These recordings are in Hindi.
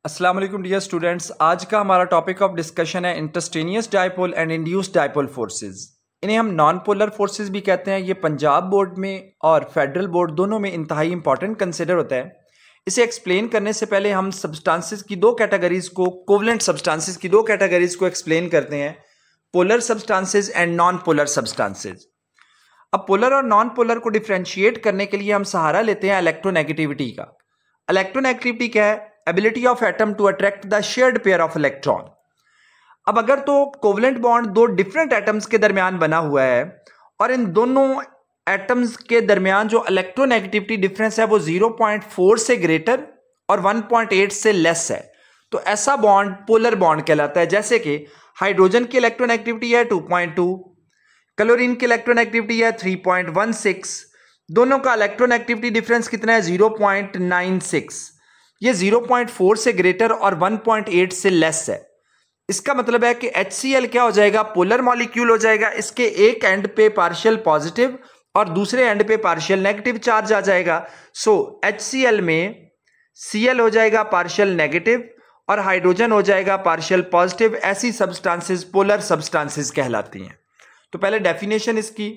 अस्सलाम वालेकुम डियर स्टूडेंट्स। आज का हमारा टॉपिक ऑफ डिस्कशन है instantaneous dipole and induced dipole forces. इन्हें हम नॉन पोलर फोर्सेस भी कहते हैं। ये पंजाब बोर्ड में और फेडरल बोर्ड दोनों में इंतहाई इंपॉर्टेंट कंसिडर होता है। इसे एक्सप्लेन करने से पहले हम सब्सटेंसेस की दो कैटेगरीज को, कोवलेंट सब्सटेंसेस की दो कैटेगरीज को एक्सप्लेन करते हैं, polar substances and non polar substances. अब पोलर और नॉन पोलर को डिफ्रेंशिएट करने के लिए हम सहारा लेते हैं इलेक्ट्रोनेगेटिविटी का। इलेक्ट्रोनेगेटिविटी क्या है? Ability of atom to attract the shared pair of electron. अब अगर तो कोवलेंट बॉन्ड दो डिफरेंट एटम्स के दरमियान बना हुआ है और इन दोनों एटम्स के दरमियान जो इलेक्ट्रोनेगेटिविटी डिफरेंस है वो 0.4 से ग्रेटर और 1.8 से लेस है, तो ऐसा बॉन्ड पोलर बॉन्ड कहलाता है। जैसे कि हाइड्रोजन की इलेक्ट्रोनेगेटिविटी है 2.2, क्लोरीन की इलेक्ट्रोनेगेटिविटी है 3.16, दोनों का इलेक्ट्रोनेगेटिविटी डिफरेंस कितना है 0.96। ये 0.4 से ग्रेटर और 1.8 से लेस है। इसका मतलब है कि HCl क्या हो जाएगा? पोलर मॉलिक्यूल हो जाएगा। इसके एक एंड पे पार्शियल पॉजिटिव और दूसरे एंड पे पार्शियल नेगेटिव चार्ज आ जाएगा। सो HCl में Cl हो जाएगा पार्शियल नेगेटिव और हाइड्रोजन हो जाएगा पार्शियल पॉजिटिव। ऐसी सब्सटेंसेस पोलर सब्सटेंसेस कहलाती हैं। तो पहले डेफिनेशन इसकी,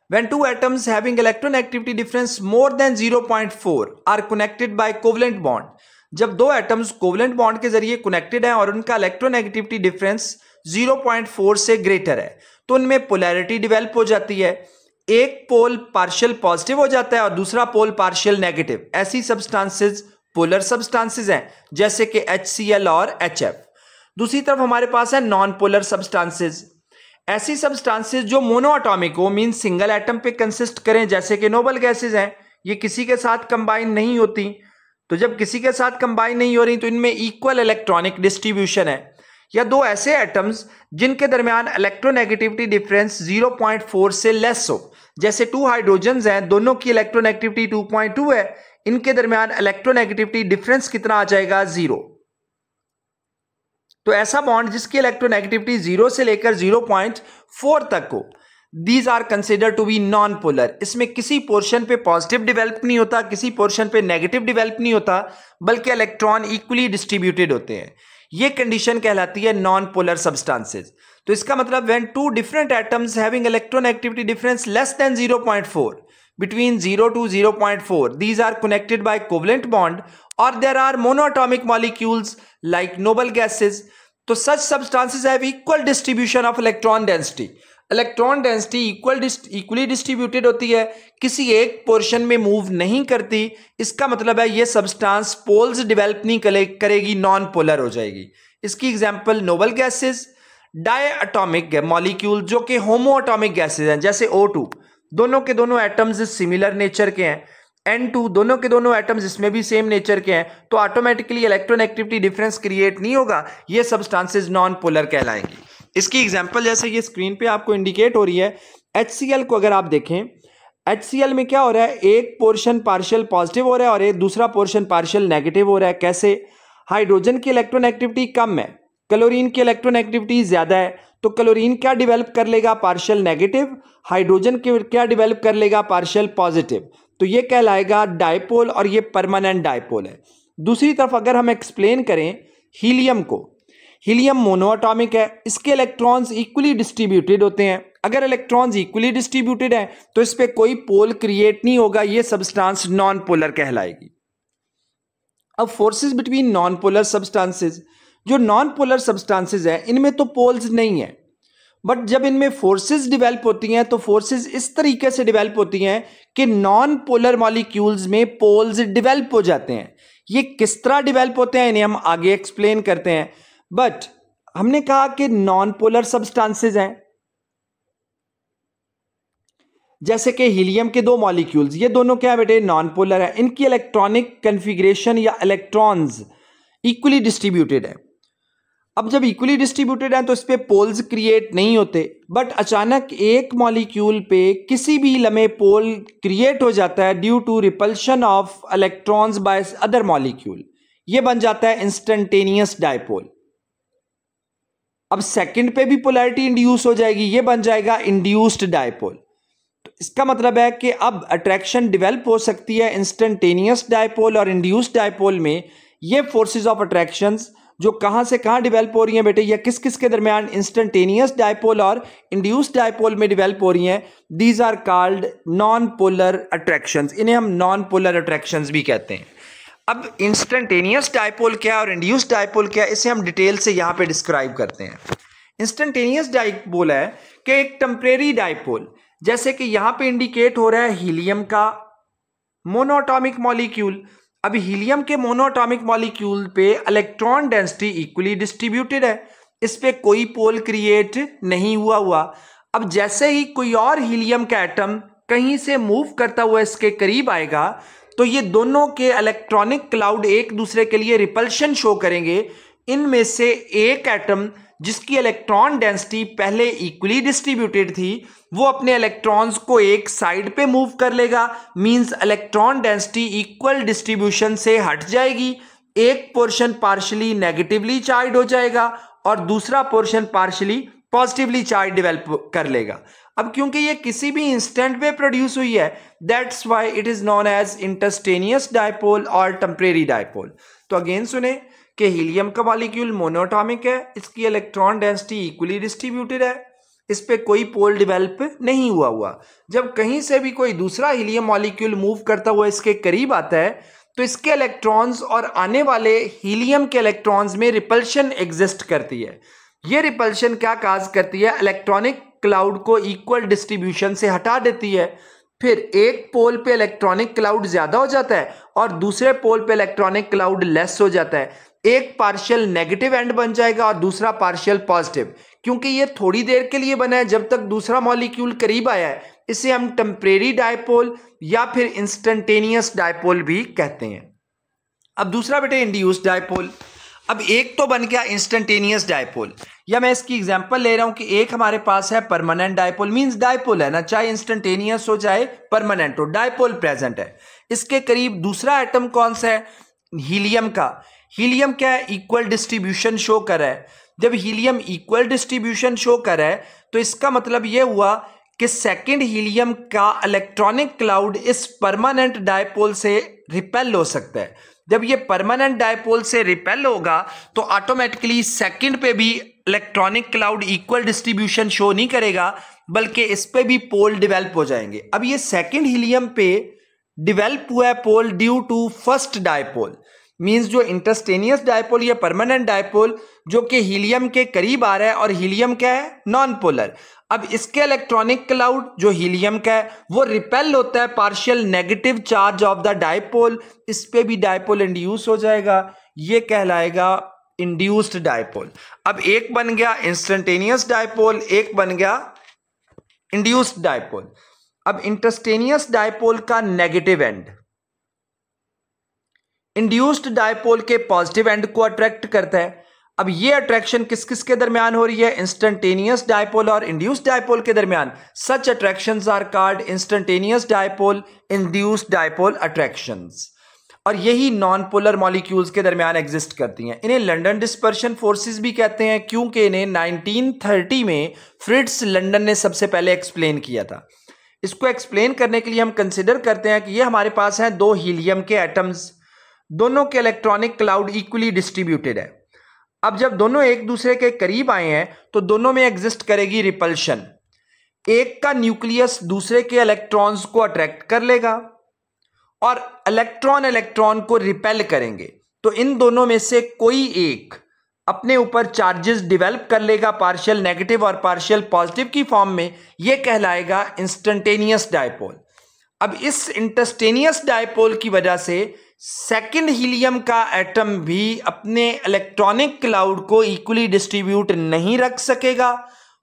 when two atoms having electronegativity difference more than 0.4 are connected by covalent bond, जब दो एटम्स कोवलेंट बॉन्ड के जरिए कनेक्टेड हैं और उनका इलेक्ट्रोनेगेटिविटी डिफरेंस 0.4 से ग्रेटर है, तो उनमें पोलैरिटी डेवलप हो जाती है। एक पोल पार्शियल पॉजिटिव हो जाता है और दूसरा पोल पार्शियल नेगेटिव। ऐसी सब्सटेंसेस पोलर सब्सटेंसेस हैं, जैसे कि HCl और HF। दूसरी तरफ हमारे पास है नॉन पोलर सब्सटेंसेस। ऐसी सब्सटेंसेस जो मोनोएटॉमिक हो, मीन सिंगल एटम पे कंसिस्ट करें, जैसे कि नोबल गैसेज हैं। ये किसी के साथ कंबाइन नहीं होती, तो जब किसी के साथ कंबाइन नहीं हो रही तो इनमें इक्वल इलेक्ट्रॉनिक डिस्ट्रीब्यूशन है। या दो ऐसे एटम्स जिनके दरमियान इलेक्ट्रोनेगेटिविटी डिफरेंस 0.4 से लेस हो, जैसे टू हाइड्रोजन्स हैं, दोनों की इलेक्ट्रोनेगेटिविटी 2.2 है, इनके दरमियान इलेक्ट्रोनेगेटिविटी डिफरेंस कितना आ जाएगा? 0। तो ऐसा बॉन्ड जिसकी इलेक्ट्रोनेगेटिविटी 0 से लेकर 0.4 तक हो, these are consider to be non polar. इसमें किसी पोर्शन पे पॉजिटिव डेवलप नहीं होता, किसी पोर्शन पे नेगेटिव डेवलप नहीं होता, बल्कि इलेक्ट्रॉन इक्वली डिस्ट्रीब्यूटेड होते हैं। ये कंडीशन कहलाती है नॉन पोलर सब्सटेंसेस। तो इसका मतलब when two different atoms having electronegativity difference less than 0.4, between 0 to 0.4, these are connected by covalent bond or there are monoatomic molecules like noble gases, तो such substances have equal distribution of electron density। Electron density equally distributed होती है, किसी एक पोर्शन में मूव नहीं करती। इसका मतलब है ये सब्सटेंस पोल्स डेवलप नहीं करेगी, नॉन पोलर हो जाएगी। इसकी एग्जांपल नोबल गैसेस, डायएटॉमिक मॉलिक्यूल जो कि होमोएटॉमिक गैसेस हैं, जैसे O2, दोनों के दोनों एटम्स सिमिलर नेचर के हैं। N2, दोनों के दोनों एटम्स इसमें भी सेम नेचर के हैं, तो ऑटोमेटिकली इलेक्ट्रोनेगेटिविटी डिफरेंस क्रिएट नहीं होगा। ये सब्सटेंसेस नॉन पोलर कहलाएंगी। इसकी एग्जांपल जैसे ये स्क्रीन पे आपको इंडिकेट हो रही है, HCl को अगर आप देखें, HCl में क्या हो रहा है? एक पोर्शन पार्शियल पॉजिटिव हो रहा है और एक दूसरा पोर्शन पार्शियल नेगेटिव हो रहा है। कैसे? हाइड्रोजन की इलेक्ट्रोनेगेटिविटी कम है, क्लोरीन की इलेक्ट्रोनेगेटिविटी ज्यादा है, तो क्लोरीन क्या डेवलप कर लेगा? Partial negative. हाइड्रोजन क्या डेवलप कर लेगा? Partial positive. तो ये कहलाएगा डायपोल और ये परमानेंट डायपोल है। दूसरी तरफ अगर हम एक्सप्लेन करें हीलियम को, हीलियम मोनोएटॉमिक है, इसके इलेक्ट्रॉन्स इक्वली डिस्ट्रीब्यूटेड होते हैं। अगर इलेक्ट्रॉन्स इक्वली डिस्ट्रीब्यूटेड है तो इस पे कोई पोल क्रिएट नहीं होगा, ये सब्सटेंस नॉन पोलर कहलाएगी। अब forces between non polar substances, जो नॉन पोलर सब्सटेंसेस हैं इनमें तो पोल्स नहीं है, बट जब इनमें फोर्सेस डेवलप होती हैं तो फोर्सेस इस तरीके से डेवलप होती हैं कि नॉन पोलर मॉलिक्यूल्स में पोल्स डेवलप हो जाते हैं। ये किस तरह डेवलप होते हैं इन्हें हम आगे एक्सप्लेन करते हैं, बट हमने कहा कि नॉन पोलर सब्सटेंसेस हैं, जैसे कि हीलियम के दो मॉलिक्यूल्स, ये दोनों क्या है बेटे? नॉन पोलर है। इनकी इलेक्ट्रॉनिक कन्फिग्रेशन या इलेक्ट्रॉन्स इक्वली डिस्ट्रीब्यूटेड है। अब जब इक्वली डिस्ट्रीब्यूटेड है तो इस पे पोल्स क्रिएट नहीं होते, बट अचानक एक मॉलिक्यूल पे किसी भी लम्हे पोल क्रिएट हो जाता है due to repulsion of electrons by other molecule. ये बन जाता है इंस्टेंटेनियस डायपोल। अब सेकंड पे भी पोलैरिटी इंड्यूस हो जाएगी, ये बन जाएगा इंड्यूस्ड डायपोल। तो इसका मतलब है कि अब अट्रैक्शन डेवलप हो सकती है इंस्टेंटेनियस डायपोल और इंड्यूस्ड डायपोल में, ये फोर्सेस ऑफ अट्रैक्शंस जो कहां से कहां डेवलप हो रही हैं बेटे, या किस किस के दरमियान, इंस्टेंटेनियस डायपोल और इंड्यूस्ड डायपोल में डेवलप हो रही हैं, these are called non polar attractions. इन्हें हम नॉन पोलर अट्रैक्शंस भी कहते हैं। अब इंस्टेंटेनियस डायपोल क्या और इंड्यूस्ड डायपोल क्या, इसे हम डिटेल से यहां पे डिस्क्राइब करते हैं। इंस्टेंटेनियस डायपोल है कि एक टेम्परेरी डायपोल, जैसे कि यहां पे इंडिकेट हो रहा है हीलियम का मोनोएटॉमिक मॉलिक्यूल। अब हीलियम के मोनोएटॉमिक मॉलिक्यूल पे इलेक्ट्रॉन डेंसिटी इक्वली डिस्ट्रीब्यूटेड है, इस पे कोई पोल क्रिएट नहीं हुआ। अब जैसे ही कोई और हीलियम का एटम कहीं से मूव करता हुआ इसके करीब आएगा तो ये दोनों के इलेक्ट्रॉनिक क्लाउड एक दूसरे के लिए रिपल्शन शो करेंगे। इनमें से एक एटम जिसकी इलेक्ट्रॉन डेंसिटी पहले इक्वली डिस्ट्रीब्यूटेड थी वो अपने इलेक्ट्रॉन्स को एक साइड पे मूव कर लेगा, means electron density equal distribution से हट जाएगी। एक पोर्शन पार्शियली नेगेटिवली चार्ज हो जाएगा और दूसरा portion partially positively charge develop कर लेगा। अब क्योंकि ये किसी भी इंस्टेंट पे प्रोड्यूस हुई है, that's why it is known as instantaneous dipole और टेम्परेरी डायपोल। तो अगेन सुने कि हीलियम का मॉलिक्यूल मोनोएटॉमिक है, इसकी इलेक्ट्रॉन डेंसिटी इक्वली डिस्ट्रीब्यूटेड है, इस पे कोई पोल डेवलप नहीं हुआ। जब कहीं से भी कोई दूसरा हीलियम मॉलिक्यूल मूव करता हुआ इसके करीब आता है तो इसके इलेक्ट्रॉन्स और आने वाले हीलियम के इलेक्ट्रॉन्स में रिपल्शन एग्जिस्ट करती है। ये रिपल्शन क्या काज करती है, इलेक्ट्रॉनिक क्लाउड को इक्वल डिस्ट्रीब्यूशन से हटा देती है। फिर एक पोल पे इलेक्ट्रॉनिक क्लाउड ज्यादा हो जाता है और दूसरे पोल पे इलेक्ट्रॉनिक क्लाउड लेस हो जाता है। एक पार्शियल नेगेटिव एंड बन जाएगा और दूसरा पार्शियल पॉजिटिव। क्योंकि ये थोड़ी देर के लिए बना है, जब तक दूसरा मॉलिक्यूल करीब आया है, इसे हम टेम्परेरी डायपोल या फिर इंस्टेंटेनियस डायपोल भी कहते हैं। अब दूसरा बेटे इंड्यूस्ड डायपोल। अब एक तो बन गया इंस्टेंटेनियस डायपोल, या मैं इसकी एग्जांपल ले रहा हूं कि एक हमारे पास है परमानेंट डायपोल, मींस डायपोल है ना, चाहे इंस्टेंटेनियस हो चाहे परमानेंट हो, डायपोल प्रेजेंट है। इसके करीब दूसरा एटम कौन सा है, हीलियम का। हीलियम क्या है, इक्वल डिस्ट्रीब्यूशन शो कर रहा है। जब हीलियम इक्वल डिस्ट्रीब्यूशन शो कर रहा है तो इसका मतलब यह हुआ कि सेकंड हीलियम का इलेक्ट्रॉनिक क्लाउड इस परमानेंट डायपोल से रिपेल हो सकता है। जब ये परमानेंट डायपोल से रिपेल होगा तो ऑटोमेटिकली सेकंड पे भी electronic cloud equal distribution show नहीं करेगा, बल्कि इस पे भी पोल डेवलप हो जाएंगे। अब ये सेकंड हीलियम पे डेवलप हुआ है pole due to first dipole, means जो इंटरस्टेनियस डायपोल या परमानेंट डायपोल जो कि हीलियम के करीब आ रहा है, और हीलियम क्या है, नॉन पोलर। अब इसके इलेक्ट्रॉनिक क्लाउड जो हीलियम का है वो रिपेल होता है partial negative charge of the dipole, इस पे भी डायपोल इंड्यूस हो जाएगा, ये कहलाएगा इंड्यूस्ड डायपोल। अब एक बन गया इंस्टेंटेनियस डायपोल, एक बन गया इंड्यूस्ड डायपोल। अब इंटरस्टेनियस डायपोल का नेगेटिव एंड इंड्यूस्ड डायपोल के पॉजिटिव एंड को अट्रैक्ट करता है। अब ये अट्रैक्शन किस किस के दरमियान हो रही है, इंस्टेंटेनियस डायपोल और इंड्यूस्ड डायपोल के दरमियान। Such attractions are called instantaneous dipole, induced dipole attractions. और यही नॉन पोलर मॉलिक्यूल्स के दरमियान एग्जिस्ट करती हैं। इन्हें लंदन डिस्पर्शन फोर्सेस भी कहते हैं, क्योंकि इन्हें 1930 में फ्रिट्ज लंदन ने सबसे पहले एक्सप्लेन किया था। इसको एक्सप्लेन करने के लिए हम कंसिडर करते हैं कि ये हमारे पास हैं दो हीलियम के एटम्स, दोनों के इलेक्ट्रॉनिक क्लाउड इक्वली डिस्ट्रीब्यूटेड है। अब जब दोनों एक दूसरे के करीब आए हैं तो दोनों में एग्जिस्ट करेगी रिपल्शन। एक का न्यूक्लियस दूसरे के इलेक्ट्रॉन्स को अट्रैक्ट कर लेगा और इलेक्ट्रॉन इलेक्ट्रॉन को रिपेल करेंगे। तो इन दोनों में से कोई एक अपने ऊपर चार्जेस डेवलप कर लेगा पार्शियल नेगेटिव और पार्शियल पॉजिटिव की फॉर्म में, यह कहलाएगा इंस्टेंटेनियस डायपोल। अब इस इंटरस्टेनियस डायपोल की वजह से सेकंड हीलियम का एटम भी अपने इलेक्ट्रॉनिक क्लाउड को इक्वली डिस्ट्रीब्यूट नहीं रख सकेगा,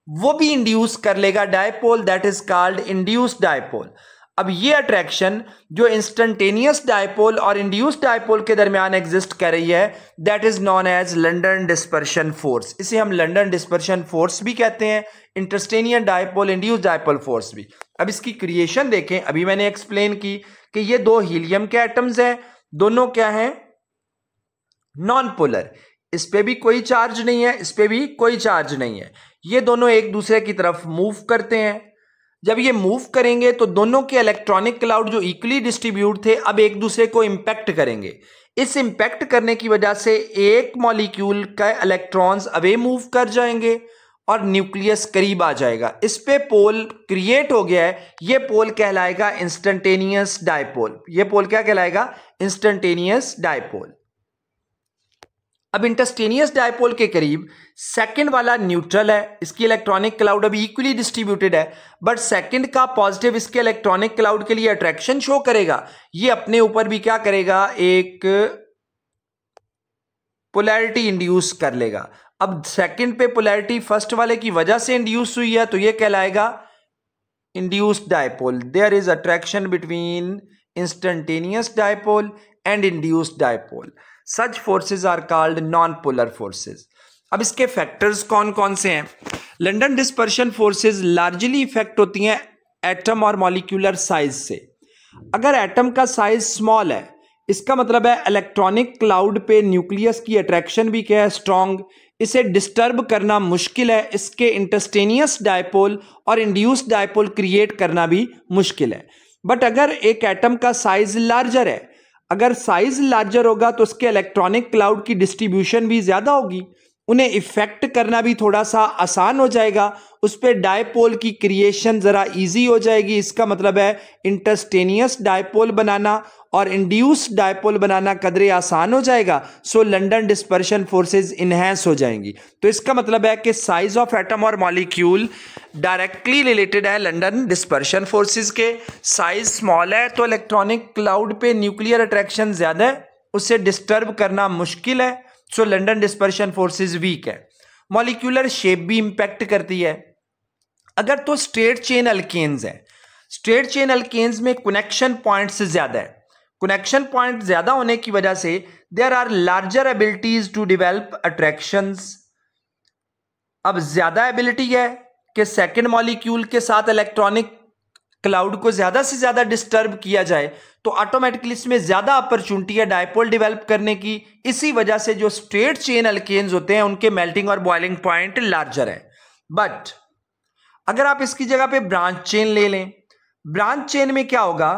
वो भी इंड्यूस कर लेगा dipole, that is called induced dipole. अब ये अट्रैक्शन जो इंस्टेंटेनियस डायपोल और इंड्यूस्ड डायपोल के दरमियान एग्जिस्ट कर रही है, that is known as London dispersion force. इसे हम लंदन डिस्पर्शन फोर्स भी कहते हैं, instantaneous dipole, induced dipole force भी। अब इसकी क्रिएशन देखें, अभी मैंने एक्सप्लेन की कि ये दो हीलियम के एटम्स हैं, दोनों क्या हैं, नॉन पोलर, इस पे भी कोई चार्ज नहीं है, इस पे भी कोई चार्ज नहीं है। ये दोनों एक दूसरे की तरफ मूव करते हैं। जब ये मूव करेंगे तो दोनों के इलेक्ट्रॉनिक क्लाउड जो इक्वली डिस्ट्रीब्यूट थे अब एक दूसरे को इंपैक्ट करेंगे। इस इंपैक्ट करने की वजह से एक मॉलिक्यूल का इलेक्ट्रॉन्स अवे मूव कर जाएंगे और न्यूक्लियस करीब आ जाएगा, इस पे पोल क्रिएट हो गया है। ये पोल कहलाएगा इंस्टेंटेनियस डायपोल। ये पोल क्या कहलाएगा? Instantaneous dipole. अब इंस्टेंटेनियस डायपोल के करीब सेकंड वाला न्यूट्रल है, इसकी इलेक्ट्रॉनिक क्लाउड अभी इक्वली डिस्ट्रीब्यूटेड है, बट सेकंड का पॉजिटिव इसके इलेक्ट्रॉनिक क्लाउड के लिए अट्रैक्शन शो करेगा। ये अपने ऊपर भी क्या करेगा? एक पोलैरिटी इंड्यूस कर लेगा। अब सेकंड पे पोलैरिटी फर्स्ट वाले की वजह से इंड्यूस हुई है, तो ये कहलाएगा induced dipole. There is attraction between instantaneous dipole and induced dipole. Such forces are called non polar forces. अब इसके फैक्टर्स कौन कौन से हैं? London dispersion forces largely effect होती हैं एटम और मॉलिक्यूलर साइज से। अगर एटम का साइज स्मॉल है, इसका मतलब है इलेक्ट्रॉनिक क्लाउड पे न्यूक्लियस की अट्रैक्शन भी क्या है? स्ट्रॉन्ग। इसे डिस्टर्ब करना मुश्किल है, इसके इंस्टेंटेनियस डायपोल और इंड्यूस्ड डायपोल क्रिएट करना भी मुश्किल है। बट अगर एक एटम का साइज लार्जर है, अगर साइज लार्जर होगा तो उसके इलेक्ट्रॉनिक क्लाउड की डिस्ट्रीब्यूशन भी ज्यादा होगी, उन्हें इफेक्ट करना भी थोड़ा सा आसान हो जाएगा, उस पर डायपोल की क्रिएशन जरा इजी हो जाएगी। इसका मतलब है इंस्टेंटेनियस डायपोल बनाना और इंड्यूस्ड डायपोल बनाना कदरे आसान हो जाएगा। सो लंडन डिस्पर्शन फोर्सेस इनहेंस हो जाएंगी। तो इसका मतलब है कि साइज ऑफ एटम और मॉलिक्यूल डायरेक्टली रिलेटेड है लंडन डिस्पर्शन फोर्सेस के। साइज स्मॉल है तो इलेक्ट्रॉनिक क्लाउड पे न्यूक्लियर अट्रैक्शन ज्यादा है, उसे डिस्टर्ब करना मुश्किल है। सो लंडन डिस्पर्शन फोर्सेस वीक है। मॉलिक्यूलर शेप भी इंपैक्ट करती है। अगर तो स्ट्रेट चेन अल्केन्स है, स्ट्रेट चेन अल्केन्स में कनेक्शन पॉइंट्स ज्यादा है। कनेक्शन पॉइंट ज्यादा होने की वजह से there are larger abilities to develop attractions. अब ज्यादा एबिलिटी है कि सेकंड मॉलिक्यूल के साथ इलेक्ट्रॉनिक क्लाउड को ज्यादा से ज्यादा डिस्टर्ब किया जाए, तो ऑटोमेटिकली इसमें ज्यादा अपॉर्चुनिटी है डायपोल डेवलप करने की। इसी वजह से जो स्ट्रेट चेन अल्केन्स होते हैं उनके मेल्टिंग और बॉइलिंग पॉइंट लार्जर है। बट अगर आप इसकी जगह पे ब्रांच चेन ले लें, ब्रांच चेन में क्या होगा?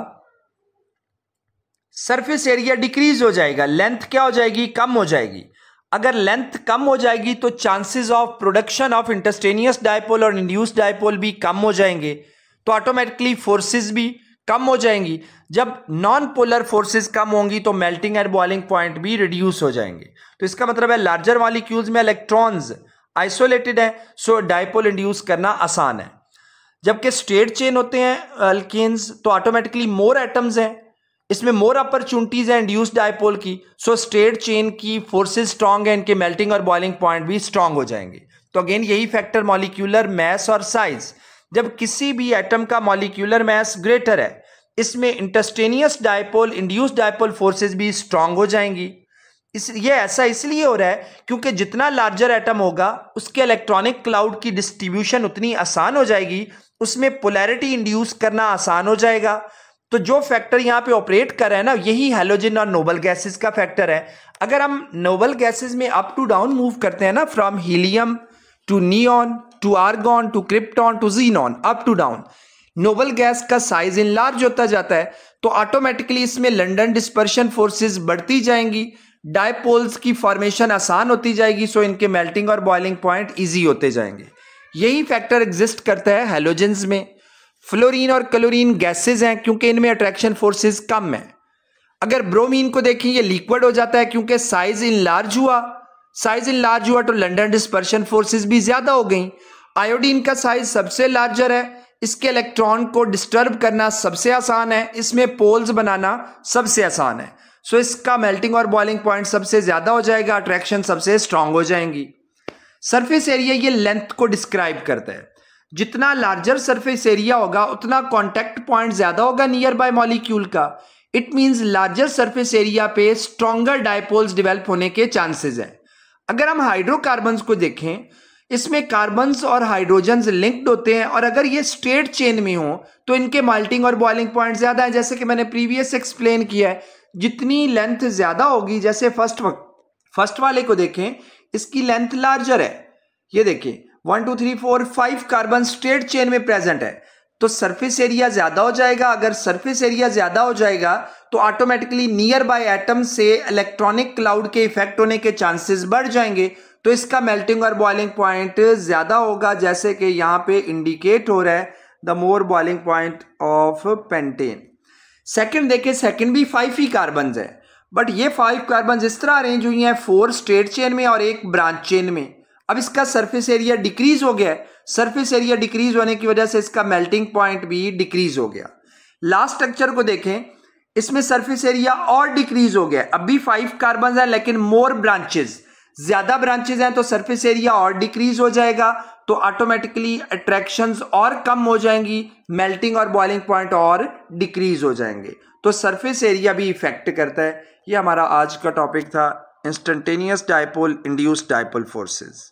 सरफेस एरिया डिक्रीज हो जाएगा, लेंथ क्या हो जाएगी? कम हो जाएगी। अगर लेंथ कम हो जाएगी तो chances of production of instantaneous dipole और इंड्यूस्ड डायपोल भी कम हो जाएंगे, तो ऑटोमेटिकली फोर्सेस भी कम हो जाएंगी। जब नॉन पोलर फोर्सेस कम होंगी तो मेल्टिंग एंड बॉइलिंग पॉइंट भी रिड्यूस हो जाएंगे। तो इसका मतलब है लार्जर मॉलिक्यूल्स में इलेक्ट्रॉन्स आइसोलेटेड है, सो डायपोल इंड्यूस करना आसान है। जबकि स्ट्रेट चेन होते हैं अल्केन्स तो ऑटोमेटिकली मोर एटम्स हैं, इसमें मोर अपॉर्चुनिटीज है इंड्यूस्ड डायपोल की। सो स्ट्रेट चेन की फोर्सेस स्ट्रांग है, इनके मेल्टिंग और बॉइलिंग पॉइंट भी स्ट्रांग हो जाएंगे। तो अगेन यही फैक्टर मॉलिक्यूलर मैस और साइज। जब किसी भी एटम का मॉलिक्यूलर मैस ग्रेटर है, इसमें instantaneous dipole induced dipole forces भी स्ट्रांग हो जाएंगी। ये ऐसा इसलिए हो रहा है क्योंकि जितना लार्जर एटम होगा उसके इलेक्ट्रॉनिक क्लाउड की डिस्ट्रीब्यूशन उतनी आसान हो जाएगी, उसमें पोलैरिटी इंड्यूस करना आसान हो जाएगा। तो जो फैक्टर यहां पे ऑपरेट कर रहा है ना, यही हैलोजन और नोबल गैसेस का फैक्टर है। अगर हम नोबल गैसेस में अप टू डाउन मूव करते हैं ना, from helium to neon to argon to krypton to xenon, up to down, noble gas का साइज इनलार्ज होता जाता है, तो ऑटोमेटिकली इसमें लंडन डिस्पर्शन फोर्सेस बढ़ती जाएंगी, डायपोल्स की फॉर्मेशन आसान होती जाएगी, सो इनके मेल्टिंग और बॉइलिंग पॉइंट इजी होते जाएंगे। यही फैक्टर एग्जिस्ट करता है हैलोजेंस में। फ्लोरीन और क्लोरीन गैसेज हैं क्योंकि इनमें अट्रैक्शन फोर्सेस कम है। अगर ब्रोमीन को देखें, ये लिक्विड हो जाता है क्योंकि साइज इनलार्ज हुआ, साइज इनलार्ज हुआ तो लंडन डिस्पर्शन फोर्सेस भी ज्यादा हो गई। आयोडीन का साइज सबसे लार्जर है, इसके इलेक्ट्रॉन को डिस्टर्ब करना सबसे आसान है, इसमें पोल्स बनाना सबसे आसान है, सो इसका मेल्टिंग और बॉइलिंग पॉइंट सबसे ज्यादा हो जाएगा, अट्रैक्शन सबसे स्ट्रांग हो जाएंगी। सरफेस एरिया ये लेंथ को डिस्क्राइब करता है। जितना लार्जर सरफेस एरिया होगा उतना कॉन्टैक्ट पॉइंट ज्यादा होगा नियर बाय मॉलिक्यूल का। It means larger surface area पे स्ट्रॉन्गर डायपोल्स डेवलप होने के चांसेस हैं। अगर हम हाइड्रोकार्बन्स को देखें, इसमें कार्बन्स और हाइड्रोजन्स लिंक्ड होते हैं, और अगर ये स्ट्रेट चेन में हो तो इनके मेल्टिंग और बॉइलिंग पॉइंट ज्यादा है। जैसे कि मैंने प्रीवियस एक्सप्लेन किया है, जितनी लेंथ ज्यादा होगी, जैसे फर्स्ट वाले को देखें, इसकी लेंथ लार्जर है, ये देखिए 1 2 3 4 5 कार्बन स्ट्रेट चेन में प्रेजेंट है, तो सरफेस एरिया ज्यादा हो जाएगा। अगर सरफेस एरिया ज्यादा हो जाएगा तो ऑटोमेटिकली नियर बाय एटम से इलेक्ट्रॉनिक क्लाउड के इफेक्ट होने के चांसेस बढ़ जाएंगे, तो इसका मेल्टिंग और बॉइलिंग पॉइंट ज्यादा होगा, जैसे कि यहां पे इंडिकेट हो रहा है the more boiling point of pentane. Second देखिए, सेकंड भी 5 ही कार्बन है, बट ये 5 कार्बन इस तरह अरेंज हुई हैं 4 स्ट्रेट चेन में और एक ब्रांच चेन में। अब इसका सरफेस एरिया डिक्रीज हो गया है, सरफेस एरिया डिक्रीज होने की वजह से इसका मेल्टिंग पॉइंट भी डिक्रीज हो गया। लास्ट स्ट्रक्चर को देखें, इसमें सरफेस एरिया और डिक्रीज हो गया। अब भी 5 कार्बन है लेकिन मोर ब्रांचेस, ज्यादा ब्रांचेस हैं तो सरफेस एरिया और डिक्रीज हो जाएगा, तो ऑटोमेटिकली अट्रैक्शंस और कम हो जाएंगी, मेल्टिंग और बॉइलिंग पॉइंट और डिक्रीज हो जाएंगे, तो सरफेस एरिया भी इफेक्ट करता है। ये हमारा आज का टॉपिक था, instantaneous dipole induced dipole forces.